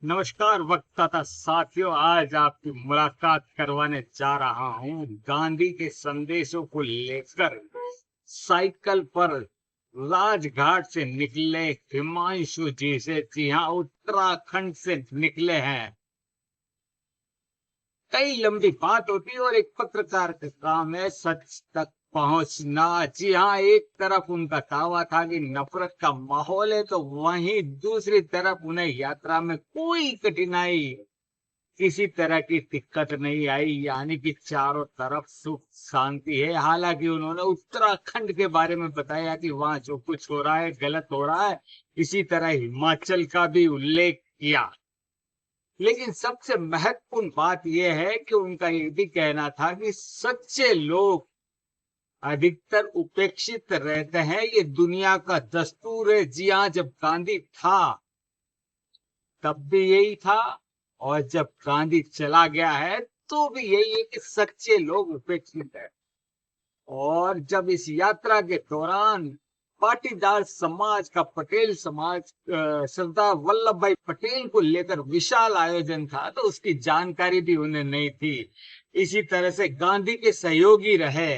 नमस्कार वक्ता साथियों, आज आपकी मुलाकात करवाने जा रहा हूँ गांधी के संदेशों को लेकर। साइकिल पर राजघाट से निकले हिमांशु जी से, जी हाँ, उत्तराखंड से निकले हैं। कई लंबी बात होती है और एक पत्रकार का काम है सच तक पहुंचना। जी हाँ, एक तरफ उनका दावा था कि नफरत का माहौल है, तो वहीं दूसरी तरफ उन्हें यात्रा में कोई कठिनाई, किसी तरह की दिक्कत नहीं आई, यानी कि चारों तरफ सुख शांति है। हालांकि उन्होंने उत्तराखंड के बारे में बताया कि वहां जो कुछ हो रहा है गलत हो रहा है। इसी तरह हिमाचल का भी उल्लेख किया। लेकिन सबसे महत्वपूर्ण बात यह है कि उनका ये भी कहना था कि सच्चे लोग अधिकतर उपेक्षित रहते हैं, ये दुनिया का दस्तूर है। जी हाँ, जब गांधी था तब भी यही था, और जब गांधी चला गया है तो भी यही है कि सच्चे लोग उपेक्षित है। और जब इस यात्रा के दौरान पाटीदार समाज का पटेल समाज सरदार वल्लभ भाई पटेल को लेकर विशाल आयोजन था, तो उसकी जानकारी भी उन्हें नहीं थी। इसी तरह से गांधी के सहयोगी रहे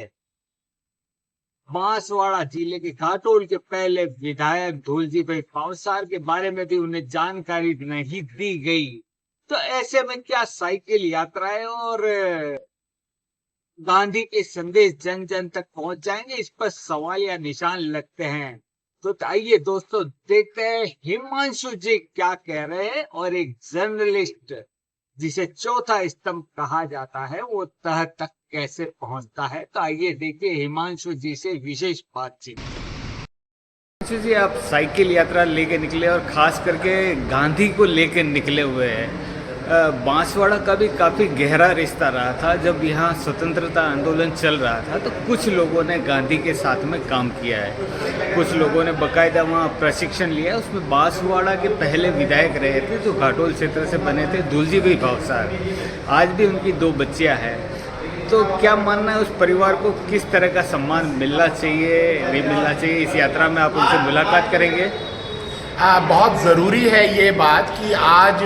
बांसवाड़ा जिले के घाटोल के पहले विधायक धौलजी भाई पावसार के बारे में भी उन्हें जानकारी नहीं दी गई। तो ऐसे में क्या साइकिल यात्राएं और गांधी के संदेश जन जन तक पहुंच जाएंगे, इस पर सवाल या निशान लगते हैं। तो आइए दोस्तों, देखते हैं हिमांशु जी क्या कह रहे हैं, और एक जर्नलिस्ट जिसे चौथा स्तंभ कहा जाता है वो तह तक कैसे पहुंचता है। तो आइए देखिए हिमांशु जी से विशेष बातचीत। हिमांशु जी, आप साइकिल यात्रा लेके निकले और खास करके गांधी को लेके निकले हुए हैं। बांसवाड़ा का भी काफ़ी गहरा रिश्ता रहा था। जब यहाँ स्वतंत्रता आंदोलन चल रहा था तो कुछ लोगों ने गांधी के साथ में काम किया है, कुछ लोगों ने बाकायदा वहाँ प्रशिक्षण लिया। उसमें बांसवाड़ा के पहले विधायक रहे थे जो घाटोल क्षेत्र से बने थे, धौलजी भाई पावसार। आज भी उनकी 2 बच्चियाँ हैं। तो क्या मानना है, उस परिवार को किस तरह का सम्मान मिलना चाहिए, नहीं मिलना चाहिए? इस यात्रा में आप उनसे मुलाकात करेंगे। बहुत ज़रूरी है ये बात कि आज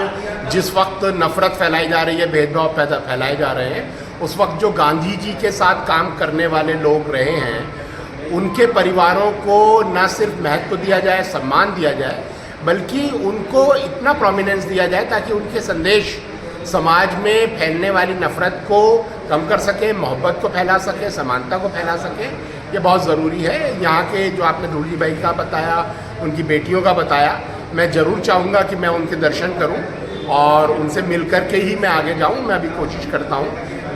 जिस वक्त नफ़रत फैलाई जा रही है, भेदभाव फैलाए जा रहे हैं, उस वक्त जो गांधी जी के साथ काम करने वाले लोग रहे हैं उनके परिवारों को न सिर्फ महत्व दिया जाए, सम्मान दिया जाए, बल्कि उनको इतना प्रोमिनेंस दिया जाए ताकि उनके संदेश समाज में फैलने वाली नफ़रत को कम कर सके, मोहब्बत को फैला सके, समानता को फैला सके। ये बहुत ज़रूरी है। यहाँ के जो आपने धौलजी भाई का बताया, उनकी बेटियों का बताया, मैं ज़रूर चाहूँगा कि मैं उनके दर्शन करूँ और उनसे मिल कर के ही मैं आगे जाऊँ। मैं अभी कोशिश करता हूँ,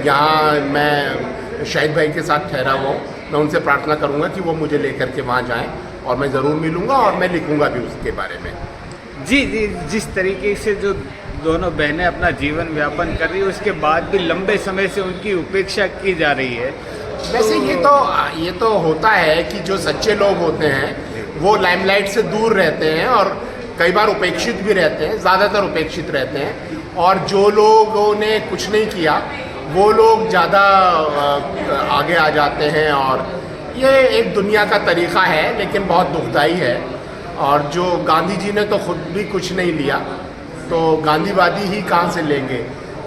यहाँ मैं शाहिद भाई के साथ ठहरा हुआ हूँ, मैं उनसे प्रार्थना करूँगा कि वो मुझे लेकर के वहाँ जाएँ, और मैं ज़रूर मिलूँगा और मैं लिखूँगा भी उसके बारे में। जी जी, जिस तरीके से जो दोनों बहनें अपना जीवन व्यापन कर रही है, उसके बाद भी लंबे समय से उनकी उपेक्षा की जा रही है। वैसे ये तो होता है कि जो सच्चे लोग होते हैं वो लाइमलाइट से दूर रहते हैं और कई बार उपेक्षित भी रहते हैं, ज़्यादातर उपेक्षित रहते हैं। और जो लोगों ने कुछ नहीं किया वो लोग ज़्यादा आगे आ जाते हैं, और ये एक दुनिया का तरीक़ा है, लेकिन बहुत दुखदाई है। और जो गांधी जी ने तो खुद भी कुछ नहीं लिया, तो गांधीवादी ही कहाँ से लेंगे?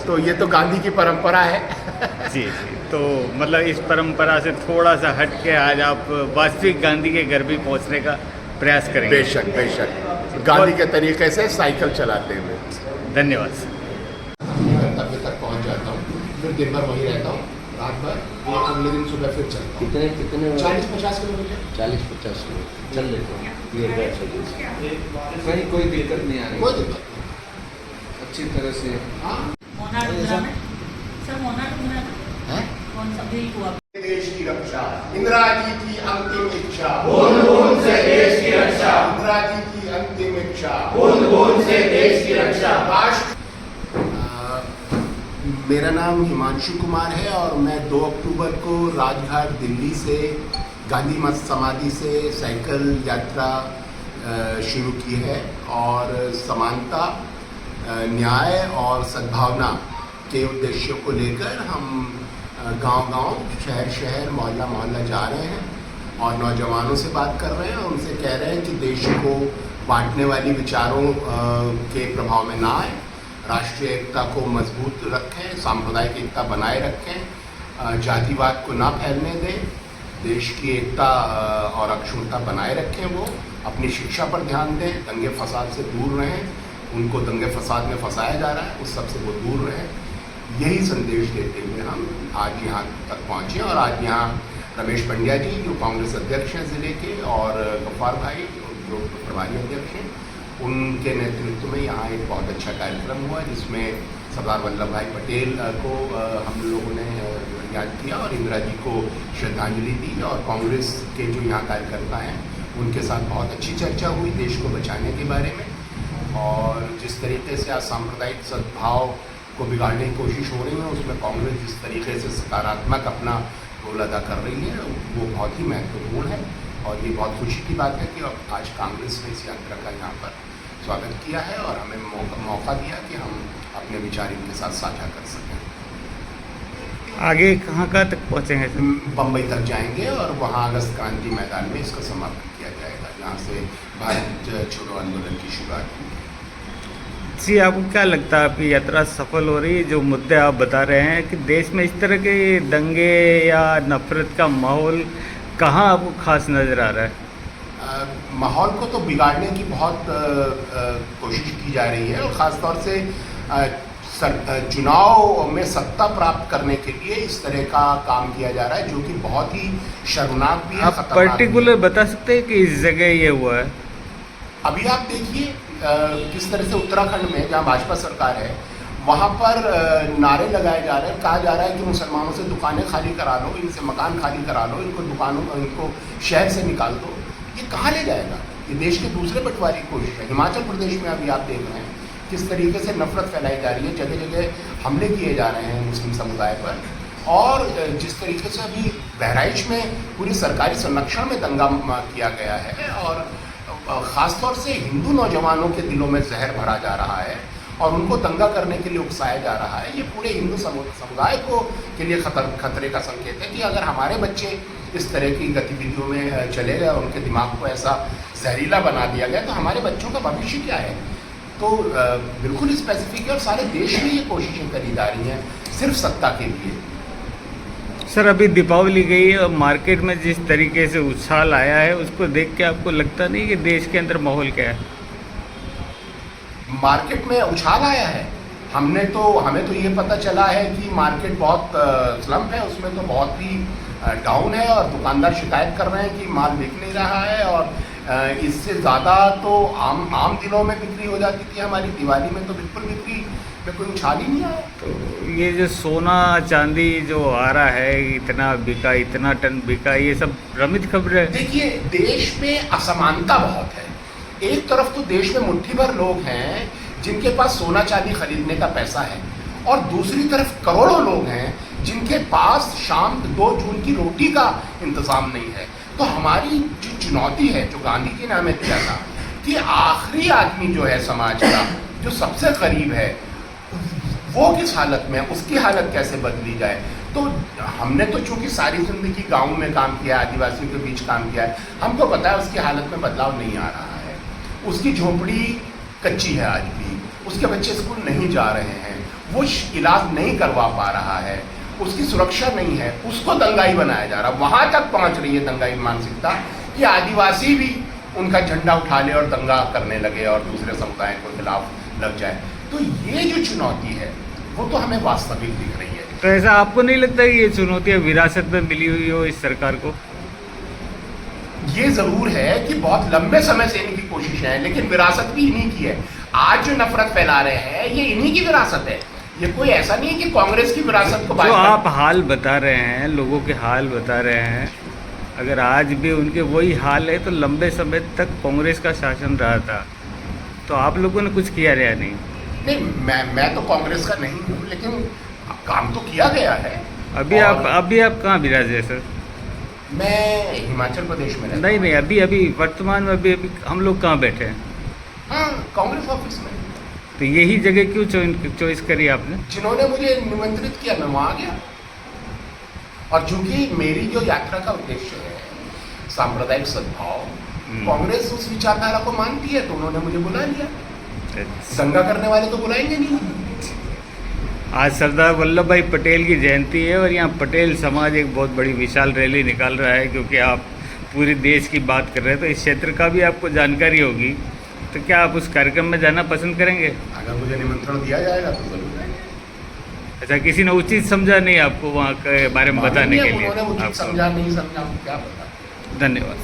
तो ये तो गांधी की परंपरा है। जी जी, तो मतलब इस परंपरा से थोड़ा सा हट के आज आप वास्तविक गांधी के घर भी पहुंचने का प्रयास करेंगे। बेशक बेशक, गांधी के तरीके से साइकिल चलाते हुए। धन्यवाद। गंतव्य तक पहुंच जाता हूँ, फिर दिन भर वहीं रहता हूँ, रात भर, और अगले दिन सुबह फिर चलता हूँ। कितने 40-50 किलोमीटर। 40-50 किलोमीटर चल लेते हैं। कहीं कोई दिक्कत नहीं आ रही, कोई दिक्कत अच्छी तरह से। देश की रक्षा, इंदिरा जी की अंतिम इच्छा, बूंद बूंद से देश की रक्षा, इंदिरा जी की अंतिम इच्छा, बूंद बूंद से देश की रक्षा। मेरा नाम हिमांशु कुमार है और मैं 2 अक्टूबर को राजघाट दिल्ली से गांधी मत समाधि से साइकिल यात्रा शुरू की है, और समानता, न्याय और सद्भावना के उद्देश्यों को लेकर हम गांव-गांव, शहर-शहर, मोहल्ला-मोहल्ला जा रहे हैं और नौजवानों से बात कर रहे हैं और उनसे कह रहे हैं कि देश को बांटने वाली विचारों के प्रभाव में ना आए, राष्ट्रीय एकता को मजबूत रखें, सांप्रदायिक एकता बनाए रखें, जातिवाद को ना फैलने दें, देश की एकता और अक्षुण्णता बनाए रखें। वो अपनी शिक्षा पर ध्यान दें, दंगे फसाद से दूर रहें, उनको दंगे फसाद में फंसाया जा रहा है उस सब से वो दूर रहें। यही संदेश देते हुए हम आज यहाँ तक पहुँचे और आज यहाँ रमेश पंड्या जी जो कांग्रेस अध्यक्ष हैं ज़िले के और गफ्फार भाई जो प्रभारी अध्यक्ष हैं, उनके नेतृत्व में यहाँ एक बहुत अच्छा कार्यक्रम हुआ जिसमें सरदार वल्लभ भाई पटेल को हम लोगों ने याद किया और इंदिरा जी को श्रद्धांजलि दी और कांग्रेस के जो यहाँ कार्यकर्ता हैं उनके साथ बहुत अच्छी चर्चा हुई देश को बचाने के बारे में। और जिस तरीके से आज सांप्रदायिक सद्भाव को बिगाड़ने की कोशिश हो रही है उसमें कांग्रेस जिस तरीके से सकारात्मक अपना रोल अदा कर रही है वो बहुत ही महत्वपूर्ण है। और ये बहुत खुशी की बात है कि आज कांग्रेस ने इस यात्रा का यहाँ पर स्वागत किया है और हमें मौका दिया कि हम अपने विचार इनके साथ साझा कर सकें। आगे कहाँ तक पहुँचेंगे सर? बम्बई तक जाएंगे और वहाँ अगस्त क्रांति मैदान में इसका समापन किया जाएगा जहाँ से भारत छोड़ो आंदोलन की शुरुआत हुई। जी, आपको क्या लगता है आपकी यात्रा सफल हो रही है? जो मुद्दे आप बता रहे हैं कि देश में इस तरह के दंगे या नफरत का माहौल कहाँ आपको खास नज़र आ रहा है? माहौल को तो बिगाड़ने की बहुत कोशिश की जा रही है और ख़ास तौर से चुनाव में सत्ता प्राप्त करने के लिए इस तरह का काम किया जा रहा है जो कि बहुत ही शर्मनाक भी है। आप पर्टिकुलर बता सकते हैं कि इस जगह ये हुआ है? अभी आप देखिए किस तरह से उत्तराखंड में जहाँ भाजपा सरकार है वहाँ पर नारे लगाए जा रहे हैं, कहा जा रहा है कि मुसलमानों से दुकानें खाली करा लो, इनसे मकान खाली करा लो, इनको शहर से निकाल दो। ये कहाँ ले जाएगा? ये देश के दूसरे बंटवारे की कोशिश है। हिमाचल प्रदेश में अभी आप देख रहे हैं किस तरीके से नफरत फैलाई जा रही है, जगह जगह हमले किए जा रहे हैं मुस्लिम समुदाय पर। और जिस तरीके से अभी बहराइच में पूरी सरकारी संरक्षण में दंगा किया गया है और ख़ास तौर से हिंदू नौजवानों के दिलों में जहर भरा जा रहा है और उनको दंगा करने के लिए उकसाया जा रहा है, ये पूरे हिंदू समुदाय को के लिए खतरे का संकेत है कि अगर हमारे बच्चे इस तरह की गतिविधियों में चले गए और उनके दिमाग को ऐसा जहरीला बना दिया गया तो हमारे बच्चों का भविष्य क्या है? तो बिल्कुल स्पेसिफिक है और सारे देश में ये कोशिशें करी जा रही हैं सिर्फ सत्ता के लिए। सर, अभी दीपावली गई और मार्केट में जिस तरीके से उछाल आया है उसको देख के आपको लगता नहीं कि देश के अंदर माहौल क्या है? मार्केट में उछाल आया है, हमें तो ये पता चला है कि मार्केट बहुत स्लम्प है, उसमें तो बहुत ही डाउन है और दुकानदार शिकायत कर रहे हैं कि माल बिक नहीं रहा है और इससे ज़्यादा तो आम दिनों में बिक्री हो जाती थी हमारी, दिवाली में तो बिल्कुल बिक्री में कोई उछाल ही नहीं आया। तो ये जो सोना चांदी जो आ रहा है इतना बिका, इतना टन बिका, ये सब भ्रमित खबर है। देखिए देश में असमानता बहुत है। एक तरफ तो देश में मुट्ठी भर लोग हैं जिनके पास सोना चांदी खरीदने का पैसा है और दूसरी तरफ करोड़ों लोग हैं जिनके पास शाम 2 जून की रोटी का इंतजाम नहीं है। तो हमारी जो चुनौती है जो गांधी जी ने हमें दिया था कि आखिरी आदमी जो है समाज का जो सबसे करीब है वो किस हालत में है, उसकी हालत कैसे बदली जाए। तो हमने तो चूंकि सारी जिंदगी गाँव में काम किया, आदिवासियों के बीच काम किया है, हमको पता है उसकी हालत में बदलाव नहीं आ रहा है। उसकी झोपड़ी कच्ची है आज भी, उसके बच्चे स्कूल नहीं जा रहे हैं, वो इलाज नहीं करवा पा रहा है, उसकी सुरक्षा नहीं है, उसको दंगाई बनाया जा रहा है। वहाँ तक पहुँच रही है दंगाई मानसिकता कि आदिवासी भी उनका झंडा उठा ले और दंगा करने लगे और दूसरे समुदाय के खिलाफ लग जाए। तो ये जो चुनौती है वो तो हमें वास्तविक दिख रही है। तो ऐसा आपको नहीं लगता कि ये चुनौतियाँ विरासत में मिली हुई हो इस सरकार को? ये जरूर है कि बहुत लंबे समय से इनकी कोशिशें हैं, लेकिन विरासत भी इन्हीं की है। आज जो नफरत फैला रहे हैं ये इन्हीं की विरासत है, ये कोई ऐसा नहीं है कि कांग्रेस की विरासत को जो आप हाल बता रहे हैं, लोगों के हाल बता रहे हैं, अगर आज भी उनके वही हाल है तो लंबे समय तक कांग्रेस का शासन रहा था, तो आप लोगों ने कुछ किया या नहीं? नहीं, मैं तो कांग्रेस का नहीं हूँ, लेकिन काम तो किया गया है। अभी आप कहाँ विराजे सर? मैं हिमाचल प्रदेश में रहता नहीं, अभी वर्तमान में अभी हम लोग कहाँ बैठे हैं? हाँ, कांग्रेस ऑफिस में। तो यही जगह क्यों चॉइस करी आपने? जिन्होंने मुझे निमंत्रित किया मैं वहाँ गया, और चूंकि मेरी जो यात्रा का उद्देश्य है सांप्रदायिक सद्भाव, कांग्रेस उस विचारधारा को मानती है तो उन्होंने मुझे बुला लिया। दंगा करने वाले तो बुलाएंगे नहीं। आज सरदार वल्लभ भाई पटेल की जयंती है और यहाँ पटेल समाज एक बहुत बड़ी विशाल रैली निकाल रहा है, क्योंकि आप पूरे देश की बात कर रहे हैं तो इस क्षेत्र का भी आपको जानकारी होगी। तो क्या आप उस कार्यक्रम में जाना पसंद करेंगे? अगर मुझे निमंत्रण दिया जाएगा तो जरूर जाएंगे। अच्छा, किसी ने उचित समझा नहीं आपको वहाँ के बारे में बताने के लिए? उन्होंने उचित आपको समझा नहीं समझा, क्या पता। धन्यवाद।